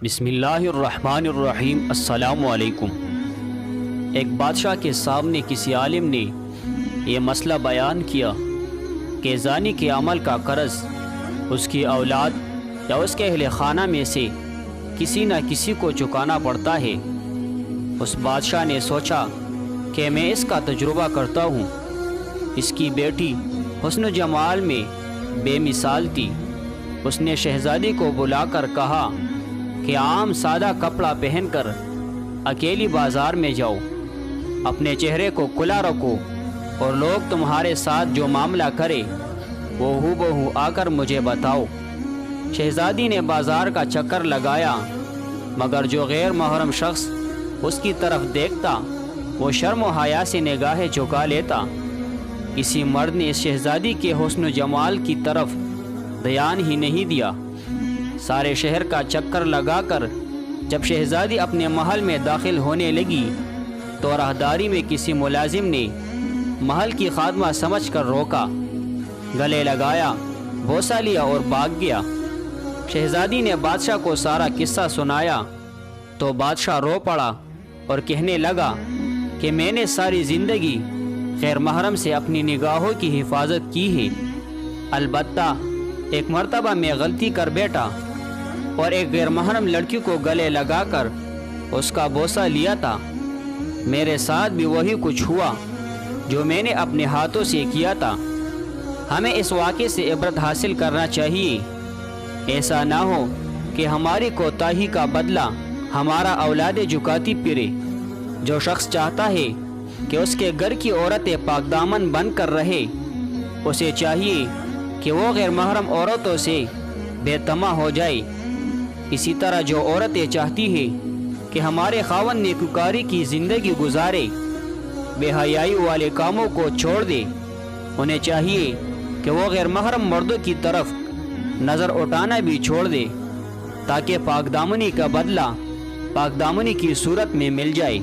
بسم اللہ الرحمن الرحیم۔ السلام علیکم۔ ایک بادشاہ کے سامنے کسی عالم نے یہ مسئلہ بیان کیا کہ زانی کے عمل کا قرض اس کی اولاد یا اس کے اہل خانہ میں سے کسی نہ کسی کو چکانا پڑتا ہے۔ اس بادشاہ نے سوچا کہ میں اس کا تجربہ کرتا ہوں۔ اس کی بیٹی حسن و جمال میں بے مثال تھی۔ اس نے شہزادی کو بلا کر کہا کہ عام سادہ کپڑا پہن کر اکیلی بازار میں جاؤ، اپنے چہرے کو کھلا رکھو اور لوگ تمہارے ساتھ جو معاملہ کرے وہ ہو بہو آ کر مجھے بتاؤ۔ شہزادی نے بازار کا چکر لگایا، مگر جو غیر محرم شخص اس کی طرف دیکھتا وہ شرم و حیا سے نگاہیں جھکا لیتا۔ کسی مرد نے اس شہزادی کے حسن و جمال کی طرف دھیان ہی نہیں دیا۔ سارے شہر کا چکر لگا کر جب شہزادی اپنے محل میں داخل ہونے لگی تو راہداری میں کسی ملازم نے محل کی خادمہ سمجھ کر روکا، گلے لگایا، بوسہ لیا اور بھاگ گیا۔ شہزادی نے بادشاہ کو سارا قصہ سنایا تو بادشاہ رو پڑا اور کہنے لگا کہ میں نے ساری زندگی غیر محرم سے اپنی نگاہوں کی حفاظت کی ہے، البتہ ایک مرتبہ میں غلطی کر بیٹھا اور ایک غیر محرم لڑکی کو گلے لگا کر اس کا بوسہ لیا تھا۔ میرے ساتھ بھی وہی کچھ ہوا جو میں نے اپنے ہاتھوں سے کیا تھا۔ ہمیں اس واقعے سے عبرت حاصل کرنا چاہیے، ایسا نہ ہو کہ ہماری کوتاہی کا بدلہ ہمارا اولاد جھکاتی پھرے۔ جو شخص چاہتا ہے کہ اس کے گھر کی عورتیں پاک دامن بن کر رہے، اسے چاہیے کہ وہ غیر محرم عورتوں سے بے تما ہو جائے۔ اسی طرح جو عورتیں چاہتی ہیں کہ ہمارے خاوند نیکوکاری کی زندگی گزارے، بے حیائی والے کاموں کو چھوڑ دے، انہیں چاہیے کہ وہ غیر محرم مردوں کی طرف نظر اٹھانا بھی چھوڑ دے تاکہ پاک دامنی کا بدلہ پاک دامنی کی صورت میں مل جائے۔